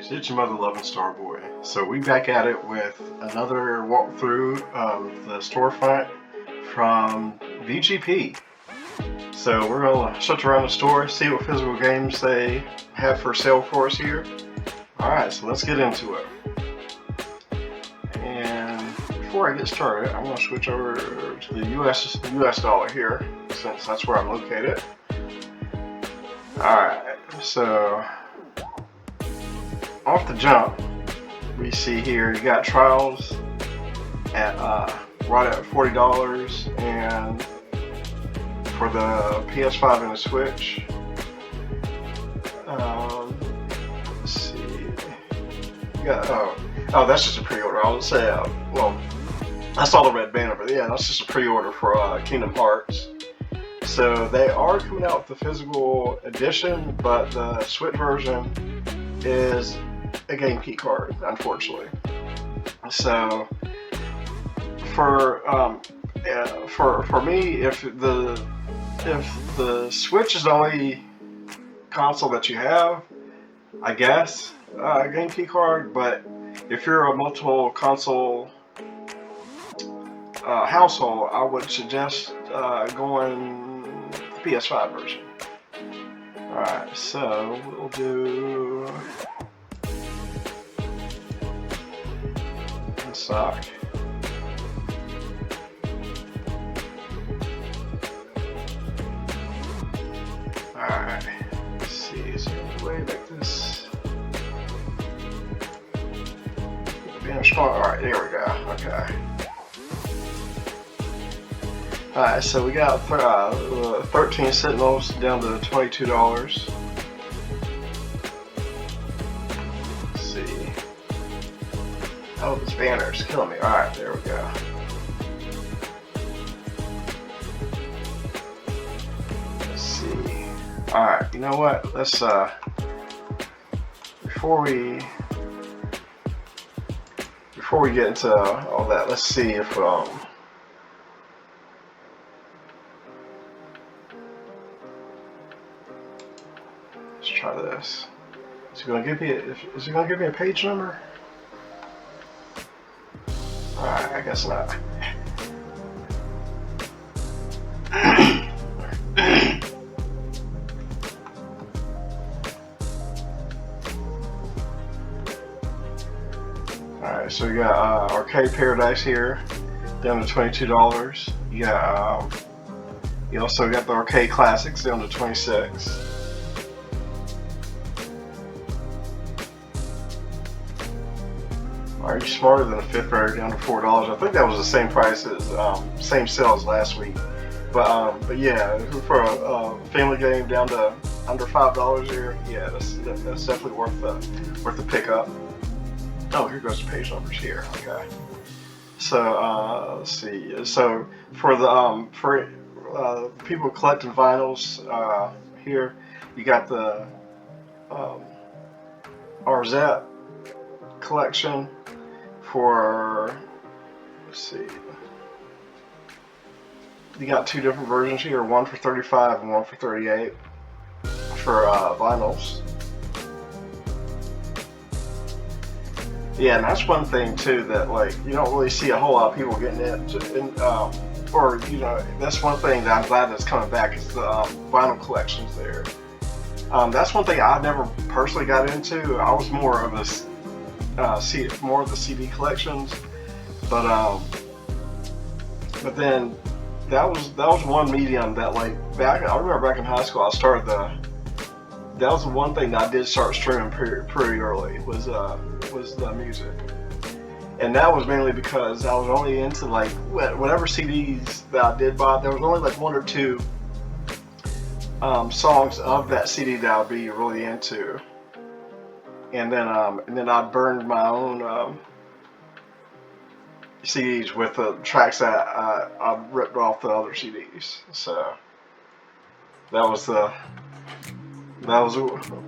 guys, it's your mother loving Starboy. So we back at it with another walkthrough of the storefront from VGP. So we're gonna search around the store, see what physical games they have for sale for us here. Alright, so let's get into it. And before I get started, I'm gonna switch over to the US dollar here, since that's where I'm located. Alright, so off the jump, we see here you got trials at right at $40, and for the PS5 and the Switch, let's see, you got oh that's just a pre-order. I would say well, I saw the red banner, but yeah, that's just a pre-order for Kingdom Hearts. So they are coming out with the physical edition, but the Switch version is a game key card, unfortunately. So for me, if the Switch is the only console that you have, I guess a game key card. But if you're a multiple console household, I would suggest going the PS5 version. Alright, so we'll do sock. Alright, let's see, is there any way to make this being strong? Alright, there we go, okay. Alright, so we got 13 Sentinels down to $22. Oh, this banner is killing me. Alright, there we go. Let's see. Alright, you know what? Let's, before we get into all that, let's see if, let's try this. Is it gonna give me a page number? Alright, I guess not. Alright, so you got Arcade Paradise here, down to $22. You got you also got the Arcade Classics down to $26. Are you smarter than a fifth grader down to $4? I think that was the same price as same sales last week. But yeah, for a family game down to under $5 here, yeah, that's definitely worth the pickup. Oh, here goes the page numbers here. Okay. So let's see. So for the people collecting vinyls here, you got the RZ collection. For, let's see, you got two different versions here, one for 35 and one for 38 for vinyls. Yeah, and that's one thing too that, like, you don't really see a whole lot of people getting into, or you know, that's one thing that I'm glad that's coming back is the vinyl collections there. That's one thing I never personally got into. I was more of a more of the CD collections, but then that was one medium that, like, I remember back in high school I started that was the one thing that I did start streaming pretty early was the music, and that was mainly because I was only into, like, whatever CDs that I did buy, there was only like one or two songs of that CD that I'd be really into. And then I burned my own CDs with the tracks that I ripped off the other CDs. So that was the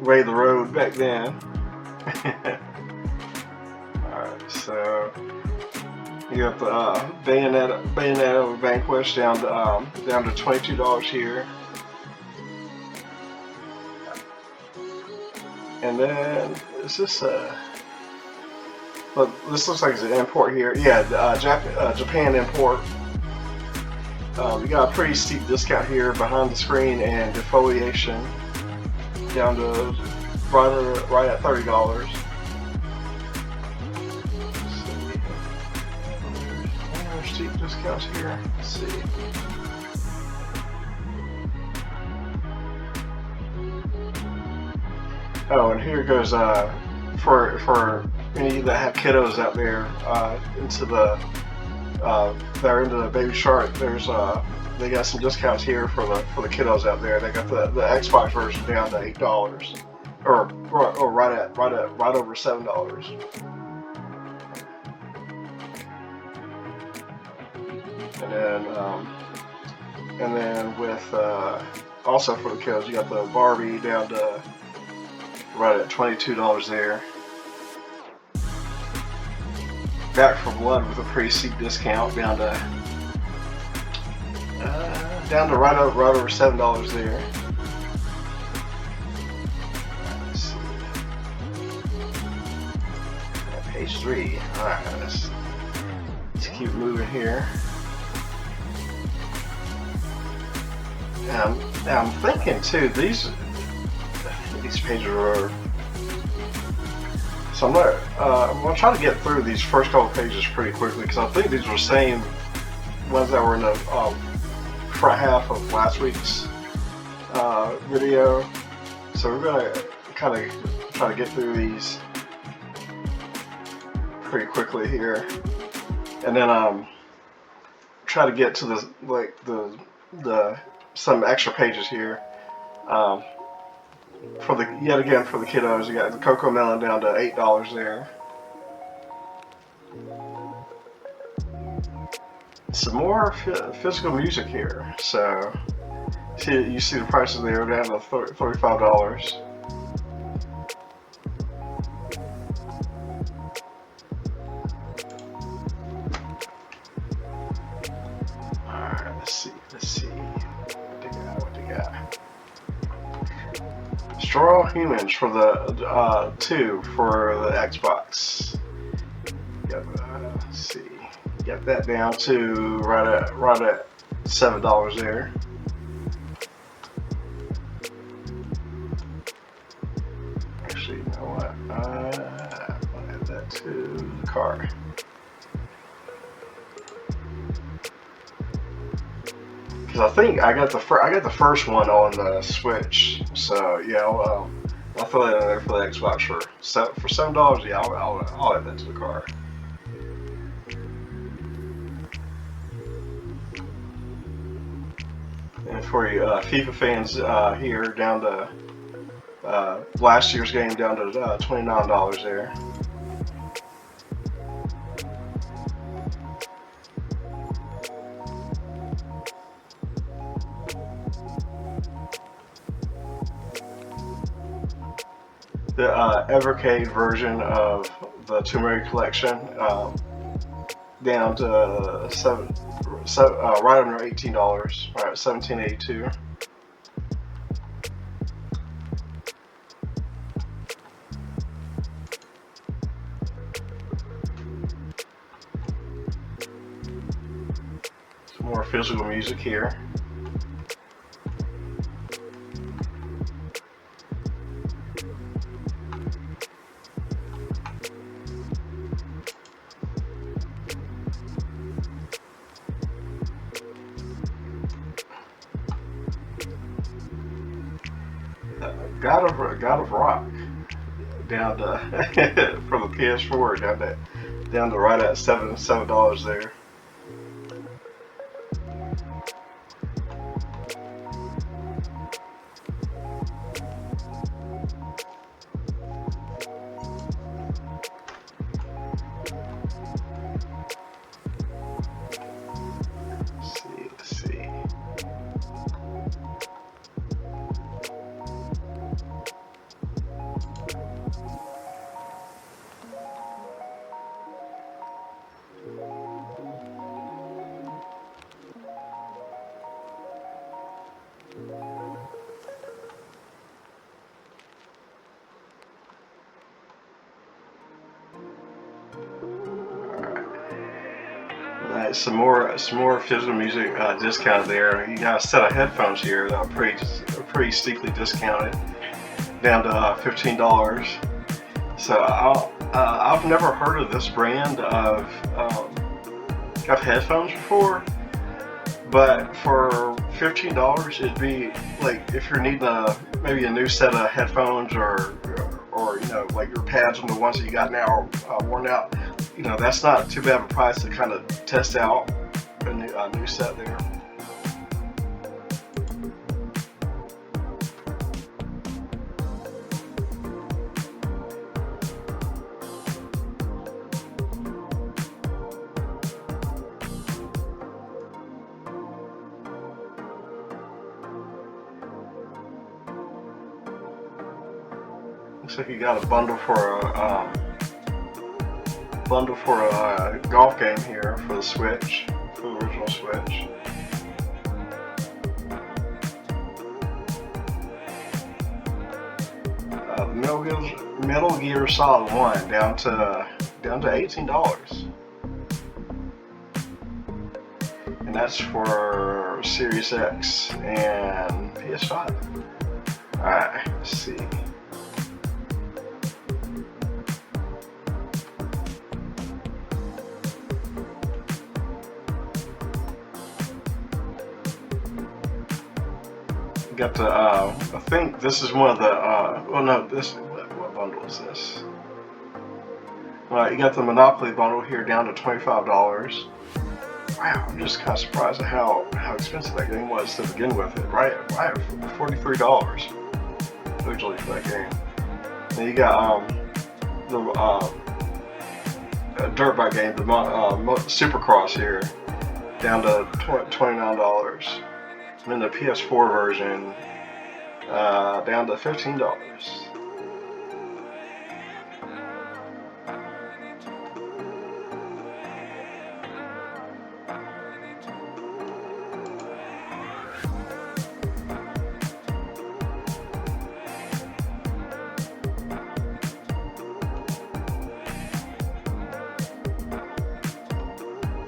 way of the road back then. Alright, so you got the Bayonetta Vanquish down to $22 here. And then is this look, this looks like it's an import here. Yeah, Japan import. You got a pretty steep discount here behind the screen and defoliation down to right at $30. There's steep discounts here. Let's see. Oh, and here goes for any that have kiddos out there into the they're into the Baby Shark. There's they got some discounts here for the kiddos out there. They got the Xbox version down to $8, or right over $7. And then with also for the kiddos, you got the Barbie down to right at $22 there. Back for Blood with a pretty steep discount down to right over $7 there. Let's see. Page 3. All right, let's keep moving here. I'm thinking too. These pages are. So I'm gonna try to get through these first couple pages pretty quickly because I think these were the same ones that were in the front half of last week's video. So we're gonna kind of try to get through these pretty quickly here, and then try to get to the some extra pages here. Yet again for the kiddos, you got the Cocoa Melon down to $8 there. Some more physical music here. So you see the prices there down to $35. All right, let's see. What they got? Straw Humans for the 2 for the Xbox. Let's see. Got that down to right at $7 there. Actually, you know what? I'll add that to the cart. Because I think I got the first one on the Switch. So yeah, I'll throw that in there for the Xbox for $7. Yeah, I'll add that to the cart. And for you FIFA fans here, down to last year's game down to $29 there. The Evercade version of the Tomb Raider collection down to right under $18, right at $17.82. Some more physical music here. God of Rock down to from the PS4 down to right at $7 there. Let's see. Alright, some more physical music discount there. You got a set of headphones here that are pretty steeply discounted, down to $15. So I've never heard of this brand of headphones before, but for $15, it'd be like if you're needing maybe a new set of headphones, or you know, like your pads and the ones that you got now are worn out. You know, that's not too bad of a price to kind of test out a new set there. Looks like you got a bundle for a golf game here for the Switch, for the original Switch. Metal Gear Solid 1 down to $18, and that's for Series X and PS5. All right, let's see. Got the I think this is one of the well, no, this what bundle is this? You got the Monopoly bundle here down to $25. Wow, I'm just kind of surprised at how expensive that game was to begin with. Right at $43 originally for that game. And you got the dirt bike game, the Supercross here, down to $29. And then the PS4 version down to $15.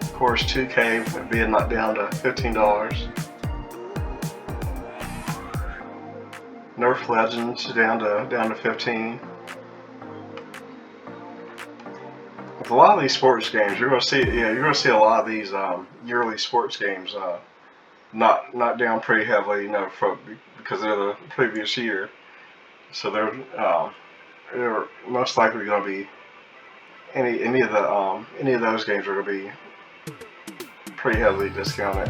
Of course, 2K being knocked down to $15. Nerf Legends down to 15. With a lot of these sports games, you're gonna see a lot of these yearly sports games knocked down pretty heavily, you know, because they're the previous year. So they're most likely gonna be any of those games are gonna be pretty heavily discounted.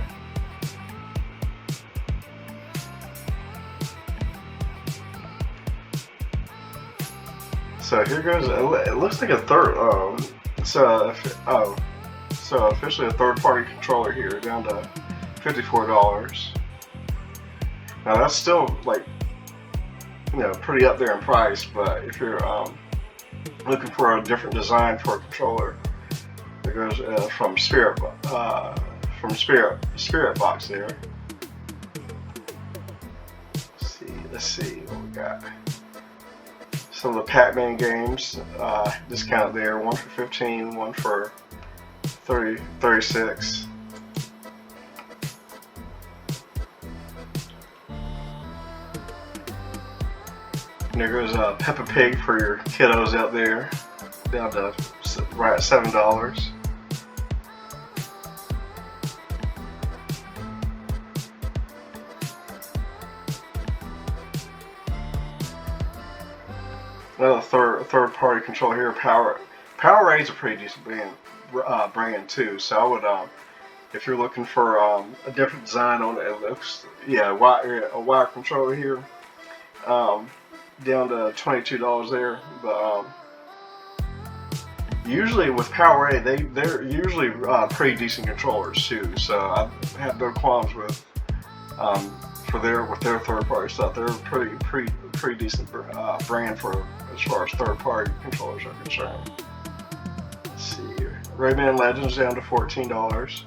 So here goes. It looks like a third. So officially a third-party controller here, down to $54. Now that's still, like, you know, pretty up there in price. But if you're looking for a different design for a controller, it goes from Spirit Box there. Let's see what we got. Some of the Pac-Man games discounted there. One for $15, one for $36. And there goes Peppa Pig for your kiddos out there, down to right at $7. Another third-party controller here. Powerade's a pretty decent brand too. So I would, if you're looking for a different design on it, looks, a wire controller here, down to $22 there. But usually with Powerade, they're usually pretty decent controllers too. So I have no qualms with with their third-party stuff. They're pretty decent brand for as far as third-party controllers are concerned. Let's see here. Rayman Legends down to $14.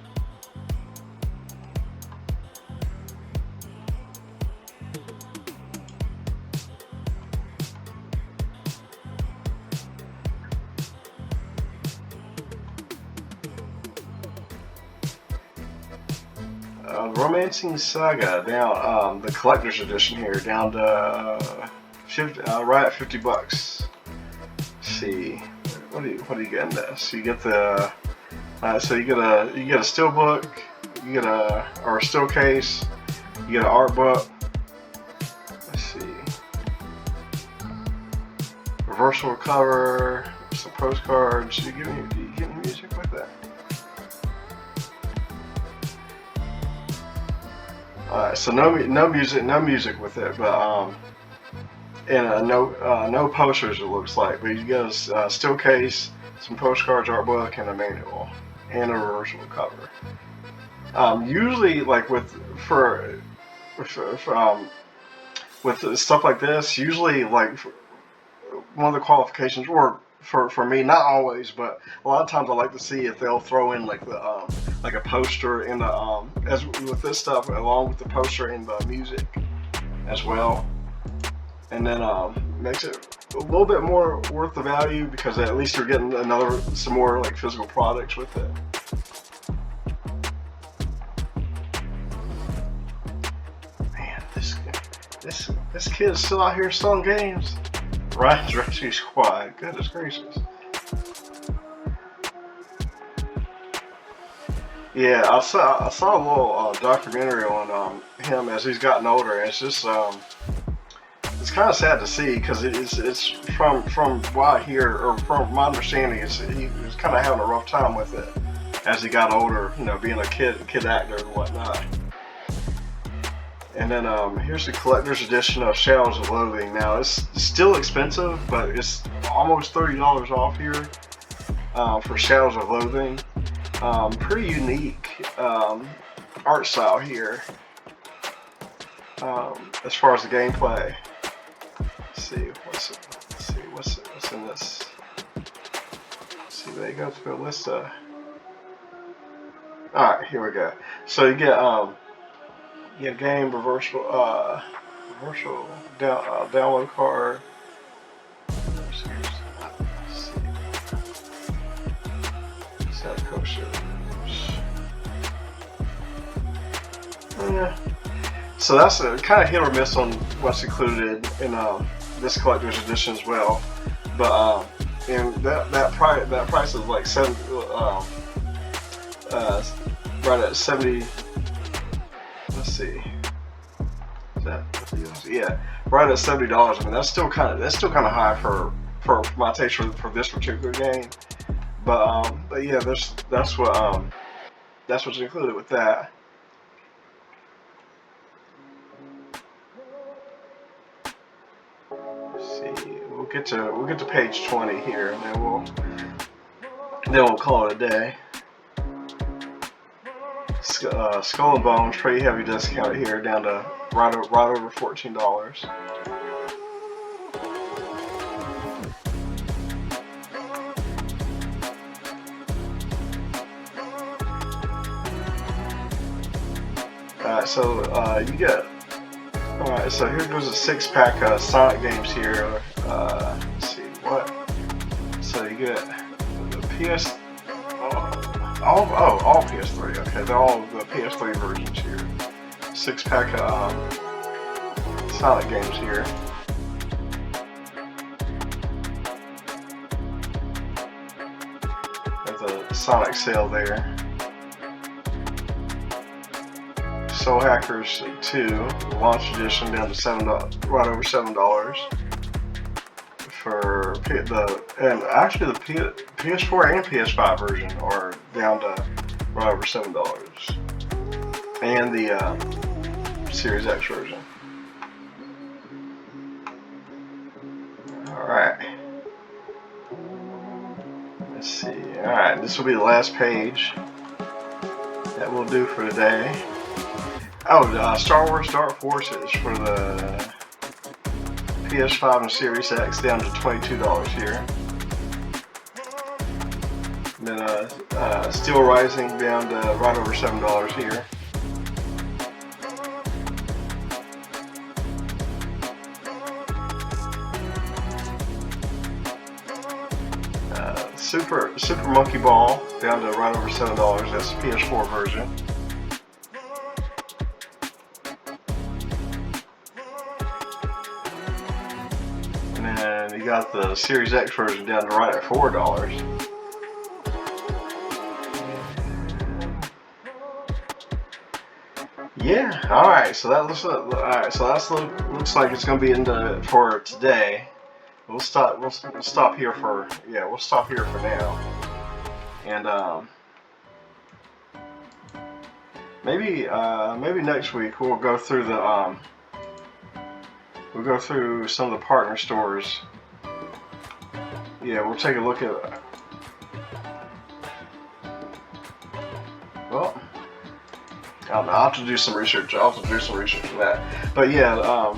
Romancing Saga down the collector's edition here down to 50, right at $50. Let's see, what do you get in this? You get the so you get a steel book, you get a steel case, you get an art book. Let's see, reversible cover, some postcards. You get music with that. Alright, so no music with it, but and no posters it looks like. But you get a steel case, some postcards, art book, and a manual, and a reversible cover. Usually, like with stuff like this, usually like one of the qualifications, or for me, not always, but a lot of times I like to see if they'll throw in like the like a poster in the as with this stuff, along with the poster and the music as well, and then makes it a little bit more worth the value, because at least you're getting some more like physical products with it. Man, this kid is still out here selling games. Ryan's Rescue Squad, goodness gracious. Yeah, I saw a little documentary on him as he's gotten older, and it's just it's kind of sad to see, because it's from what I hear, or from my understanding, he was kind of having a rough time with it as he got older, you know, being a kid actor and whatnot. And then here's the collector's edition of Shadows of Loathing. Now it's still expensive, but it's almost $30 off here for Shadows of Loathing. Pretty unique art style here as far as the gameplay. Let's see what's in this. Let's see, they go through a list of. All right, here we go. So you get game reversible download card. Let's see. Set coaster. Yeah. So that's a kind of hit or miss on what's included in this collector's edition as well. But and that price is like right at 70. Let's see. Is that yeah, right at $70. I mean, that's still kind of high for my taste for this particular game. But yeah, that's what's included with that. Let's see, we'll get to page 20 here, and then we'll call it a day. Skull and Bones, pretty heavy discount here, down to right over $14. Alright, so you get. Alright, so here goes a 6-pack of Sonic games here. Let's see what. So you get the PS. All PS3. Okay, they're all the PS3 versions here. 6-pack Sonic games here. There's a Sonic sale there. Soul Hackers 2 launch edition, down to right over $7 for and actually the PS4 and PS5 version are down to right over $7, and the Series X version. All right, let's see. All right, this will be the last page that we'll do for today. Oh, Star Wars Dark Forces for the PS5 and Series X, down to $22 here. And then Steel Rising down to right over $7 here. Super Monkey Ball down to right over $7. That's the PS4 version. you got the Series X version down to right at $4. Yeah. All right. So that looks looks like it's gonna be into for today. We'll stop. We'll stop here for We'll stop here for now, and maybe next week we'll go through the we'll go through some of the partner stores. Yeah, we'll take a look at. Well, I don't know. I'll have to do some research. I'll have to do some research for that. But yeah.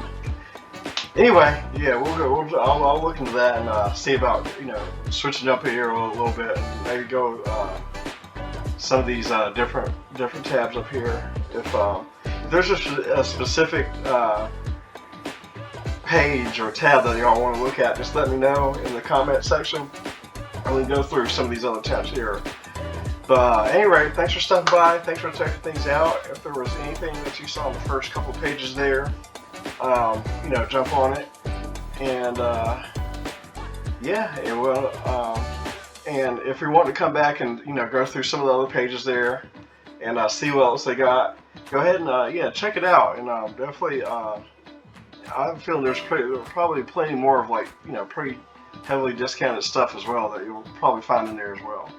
Anyway, yeah, I'll look into that and see about switching up here a little bit. Maybe go some of these different tabs up here. If there's a specific page or tab that y'all want to look at, just let me know in the comment section. I'm gonna go through some of these other tabs here. But anyway, thanks for stopping by. Thanks for checking things out. If there was anything that you saw in the first couple pages there, jump on it, and yeah, it will. And if you want to come back and go through some of the other pages there and see what else they got, go ahead and check it out. And definitely, I'm feeling there's probably plenty more of pretty heavily discounted stuff as well that you'll probably find in there as well.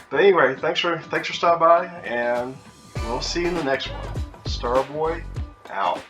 But anyway, thanks for stopping by, and we'll see you in the next one. Starboy out.